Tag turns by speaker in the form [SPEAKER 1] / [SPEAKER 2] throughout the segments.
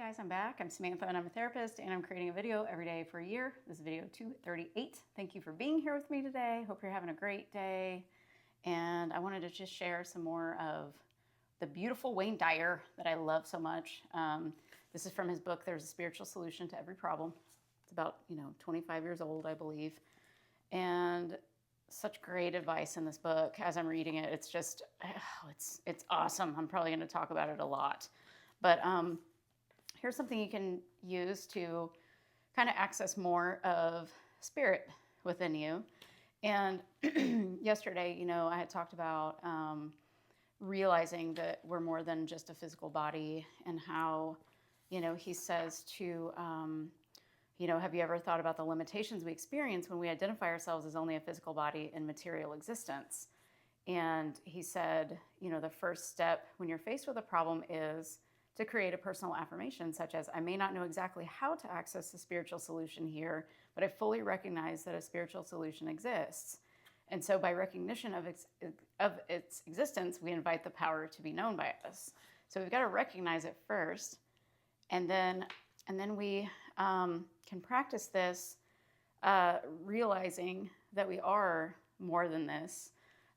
[SPEAKER 1] guys, I'm back. I'm Samantha and I'm a therapist and I'm creating a video every day for a year. This is video 238. Thank you for being here with me today. Hope you're having a great day. And I wanted to just share some more of the beautiful Wayne Dyer that I love so much. This is from his book, There's a Spiritual Solution to Every Problem. It's about, 25 years old, I believe. And such great advice in this book. As I'm reading it, it's just, it's awesome. I'm probably going to talk about it a lot. But here's something you can use to kind of access more of spirit within you. And yesterday, I had talked about realizing that we're more than just a physical body, and how, he says to, have you ever thought about the limitations we experience when we identify ourselves as only a physical body in material existence? And he said, the first step when you're faced with a problem is to create a personal affirmation, such as, I may not know exactly how to access the spiritual solution here, but I fully recognize that a spiritual solution exists. And so by recognition of its existence, we invite the power to be known by us. So we've got to recognize it first, and then we can practice this, realizing that we are more than this,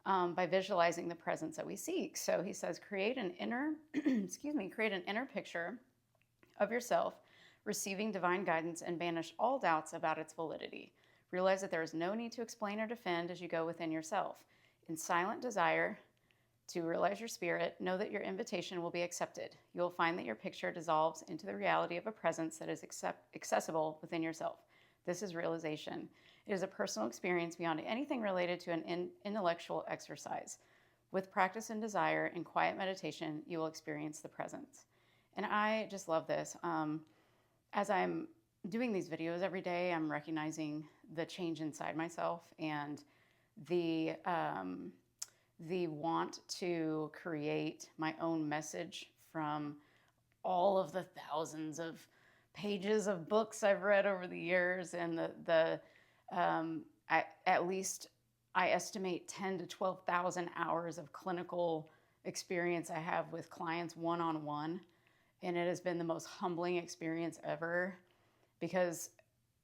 [SPEAKER 1] by visualizing the presence that we seek. So he says, create an inner picture of yourself receiving divine guidance and banish all doubts about its validity. Realize that there is no need to explain or defend as you go within yourself. In silent desire to realize your spirit, know that your invitation will be accepted. You will find that your picture dissolves into the reality of a presence that is accessible within yourself. This is realization. It is a personal experience beyond anything related to an intellectual exercise. With practice and desire and quiet meditation, you will experience the presence. And I just love this. As I'm doing these videos every day, I'm recognizing the change inside myself and the want to create my own message from all of the thousands of pages of books I've read over the years, and at least I estimate 10 to 12,000 hours of clinical experience I have with clients one-on-one. And it has been the most humbling experience ever, because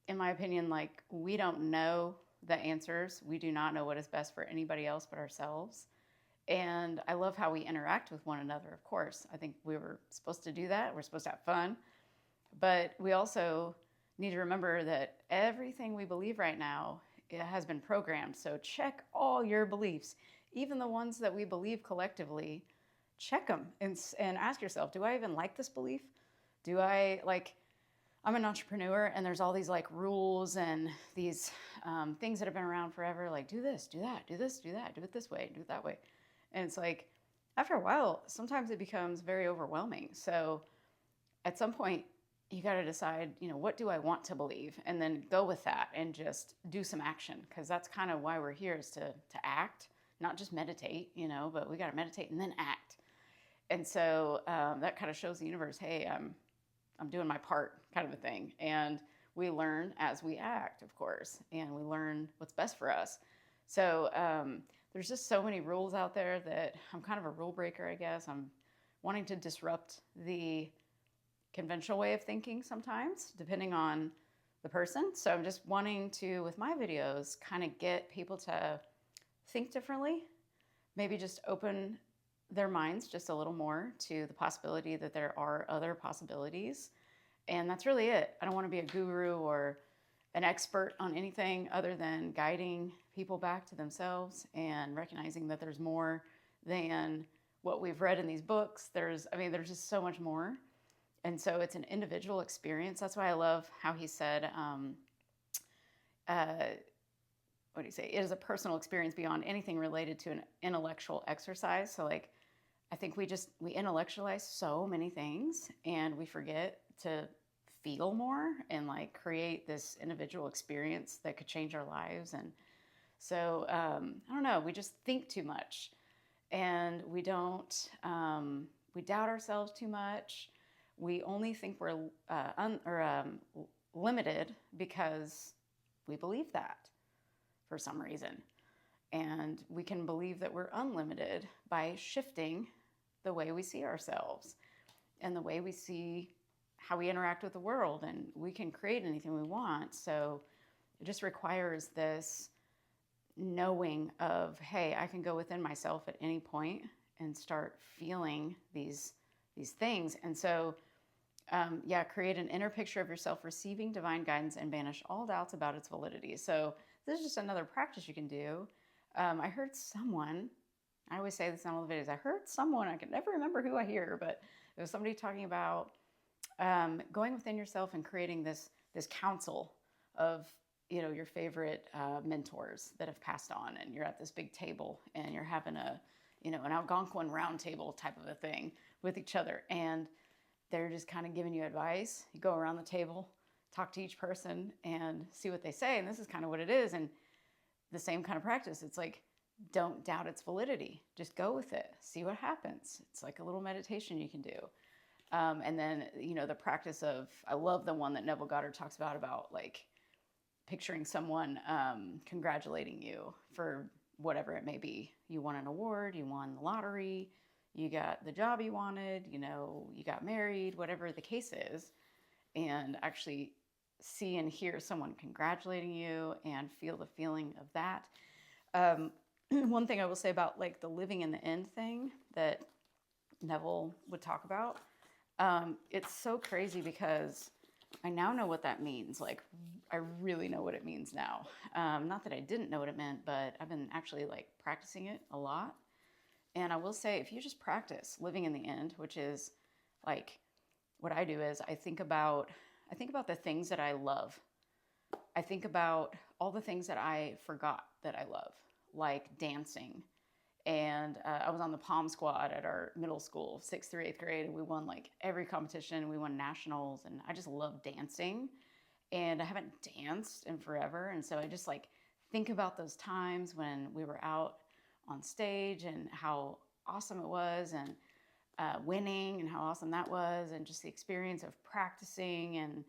[SPEAKER 1] in my opinion, we don't know the answers. We do not know what is best for anybody else but ourselves. And I love how we interact with one another, of course. I think we were supposed to do that. We're supposed to have fun. But we also need to remember that everything we believe right now, it has been programmed. So check all your beliefs, even the ones that we believe collectively. Check them and ask yourself, do I even like this belief? I'm an entrepreneur, and there's all these rules and these things that have been around forever, do this, do that, do this, do that, do it this way, do it that way. And it's after a while, sometimes it becomes very overwhelming. So at some point, you got to decide, what do I want to believe? And then go with that and just do some action, because that's kind of why we're here, is to act, not just meditate, but we got to meditate and then act. And so that kind of shows the universe, hey, I'm doing my part, kind of a thing. And we learn as we act, of course, and we learn what's best for us. So there's just so many rules out there that I'm kind of a rule breaker, I guess. I'm wanting to disrupt the conventional way of thinking sometimes, depending on the person. So I'm just wanting to, with my videos, kind of get people to think differently, maybe just open their minds just a little more to the possibility that there are other possibilities. And that's really it. I don't want to be a guru or an expert on anything other than guiding people back to themselves and recognizing that there's more than what we've read in these books. There's just so much more. And so it's an individual experience. That's why I love how he said, what do you say? It is a personal experience beyond anything related to an intellectual exercise. So I think we intellectualize so many things, and we forget to feel more and create this individual experience that could change our lives. And so, I don't know, we just think too much, and we doubt ourselves too much. We only think we're limited because we believe that for some reason. And we can believe that we're unlimited by shifting the way we see ourselves and the way we see how we interact with the world, and we can create anything we want. So it just requires this knowing of, hey, I can go within myself at any point and start feeling these things. And so, create an inner picture of yourself receiving divine guidance and banish all doubts about its validity. So this is just another practice you can do. I heard someone, I always say this in all the videos, I heard someone, I can never remember who I hear, but it was somebody talking about going within yourself and creating this council of, your favorite mentors that have passed on, and you're at this big table and you're having an Algonquin round table type of a thing with each other. And they're just kind of giving you advice. You go around the table, talk to each person and see what they say. And this is kind of what it is. And the same kind of practice. It's like, don't doubt its validity. Just go with it. See what happens. It's like a little meditation you can do. And then, the practice of, I love the one that Neville Goddard talks about like picturing someone congratulating you for whatever it may be. You won an award, you won the lottery, you got the job you wanted, you got married, whatever the case is, and actually see and hear someone congratulating you and feel the feeling of that. One thing I will say about like the living in the end thing that Neville would talk about, it's so crazy because I now know what that means. Like, I really know what it means now. Not that I didn't know what it meant, but I've been actually like practicing it a lot. And I will say, if you just practice living in the end, which is like, what I do is I think about the things that I love. I think about all the things that I forgot that I love, like dancing. And I was on the pom squad at our middle school, 6th through 8th grade, and we won like every competition. We won nationals, and I just love dancing. And I haven't danced in forever. And so I just like think about those times when we were out on stage and how awesome it was, and winning and how awesome that was, and just the experience of practicing, and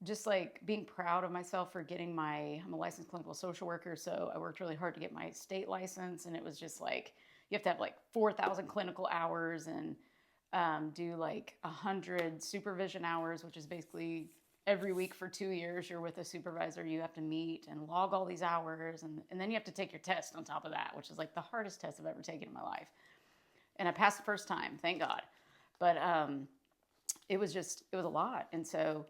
[SPEAKER 1] just like being proud of myself for getting I'm a licensed clinical social worker, so I worked really hard to get my state license, and it was just like, you have to have like 4,000 clinical hours and do like 100 supervision hours, which is basically every week for 2 years, you're with a supervisor you have to meet and log all these hours. And then you have to take your test on top of that, which is like the hardest test I've ever taken in my life. And I passed the first time, thank God. But it was a lot. And so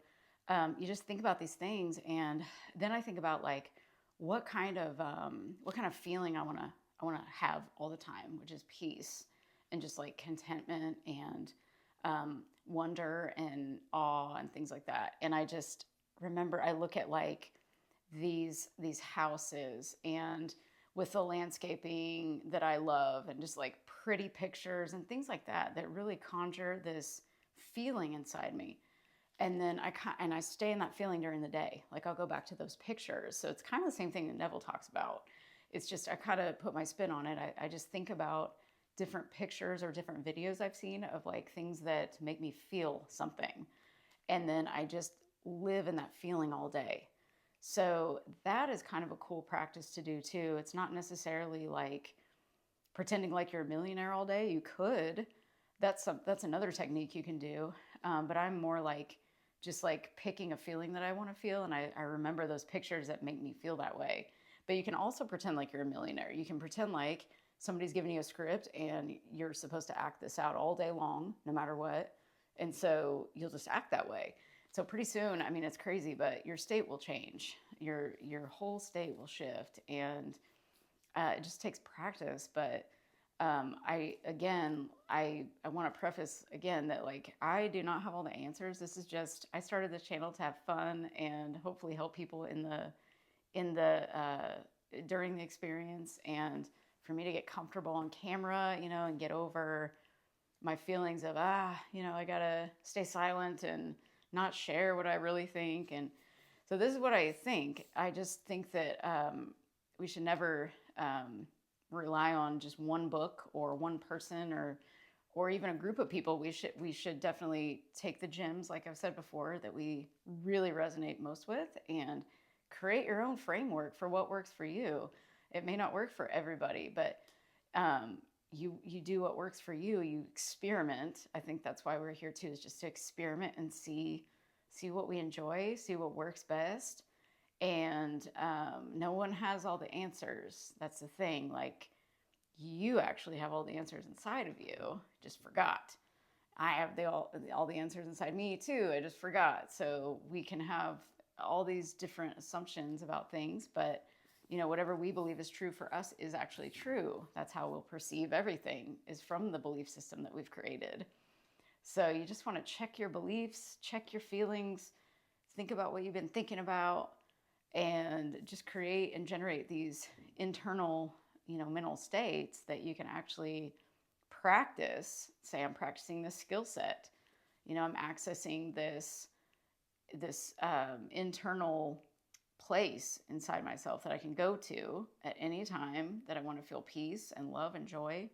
[SPEAKER 1] you just think about these things. And then I think about like, what kind of feeling I want to have all the time, which is peace and just like contentment and wonder and awe and things like that. And I just remember, I look at like these houses and with the landscaping that I love, and just like pretty pictures and things like that really conjure this feeling inside me. And then I stay in that feeling during the day. Like, I'll go back to those pictures. So it's kind of the same thing that Neville talks about. It's just, I kind of put my spin on it. I just think about different pictures or different videos I've seen of like things that make me feel something. And then I just live in that feeling all day. So that is kind of a cool practice to do too. It's not necessarily like pretending like you're a millionaire all day. You could. That's another technique you can do. But I'm more like just like picking a feeling that I want to feel. And I remember those pictures that make me feel that way. But you can also pretend like you're a millionaire. You can pretend like somebody's giving you a script and you're supposed to act this out all day long, no matter what. And so you'll just act that way. So pretty soon, I mean, it's crazy, but your state will change. Your whole state will shift. And it just takes practice. But I want to preface again that like, I do not have all the answers. This is just, I started this channel to have fun and hopefully help people during the experience, and for me to get comfortable on camera, and get over my feelings of, I gotta stay silent and not share what I really think. And so this is what I think. I just think that we should never rely on just one book or one person or even a group of people. We should definitely take the gems, like I've said before, that we really resonate most with, and create your own framework for what works for you. It may not work for everybody, but you do what works for you. You experiment. I think that's why we're here too, is just to experiment and see what we enjoy, see what works best. And no one has all the answers. That's the thing. Like, you actually have all the answers inside of you. Just forgot. I have all the answers inside me too. I just forgot. So we can have all these different assumptions about things, but whatever we believe is true for us is actually true. That's how we'll perceive everything, is from the belief system that we've created. So you just want to check your beliefs, check your feelings, think about what you've been thinking about, and just create and generate these internal, mental states that you can actually practice. Say, I'm practicing this skill set. I'm accessing this internal place inside myself that I can go to at any time that I want to feel peace and love and joy.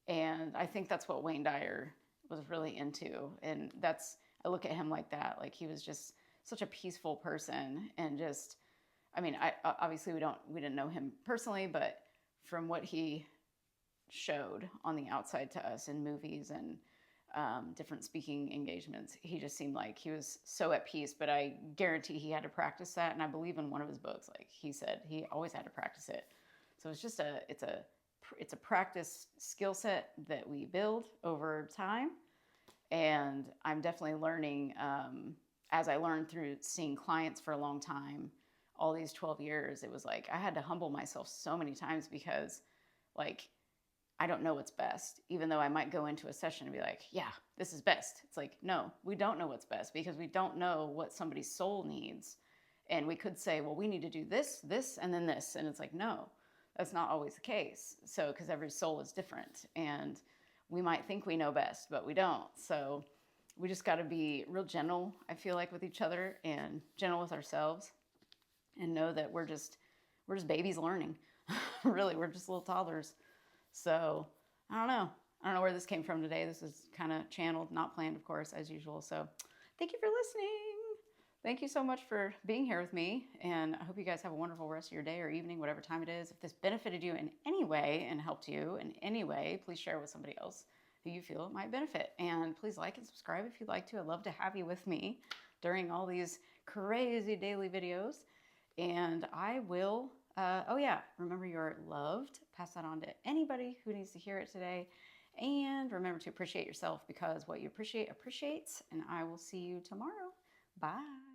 [SPEAKER 1] And I think that's what Wayne Dyer was really into. And I look at him like that. Like, he was just such a peaceful person. And just, obviously we didn't know him personally, but from what he showed on the outside to us in movies and different speaking engagements, he just seemed like he was so at peace. But I guarantee he had to practice that. And I believe in one of his books, like, he said he always had to practice it. So it's just it's a practice skill set that we build over time. And I'm definitely learning, as I learned through seeing clients for a long time, all these 12 years, it was like I had to humble myself so many times, because, like, I don't know what's best, even though I might go into a session and be like, yeah, this is best. It's like, no, we don't know what's best, because we don't know what somebody's soul needs. And we could say, well, we need to do this, this, and then this. And it's like, no, that's not always the case. So, because every soul is different, and we might think we know best, but we don't. So we just got to be real gentle, I feel like, with each other, and gentle with ourselves, and know that we're just babies learning. Really, we're just little toddlers. So I don't know where this came from today. This is kind of channeled, not planned, of course, as usual. So thank you for listening. Thank you so much for being here with me. And I hope you guys have a wonderful rest of your day or evening, whatever time it is. If this benefited you in any way and helped you in any way, please share it with somebody else who you feel it might benefit. And please like and subscribe if you'd like to. I'd love to have you with me during all these crazy daily videos. And I will, remember, you're loved. Pass that on to anybody who needs to hear it today. And remember to appreciate yourself, because what you appreciate appreciates. And I will see you tomorrow. Bye.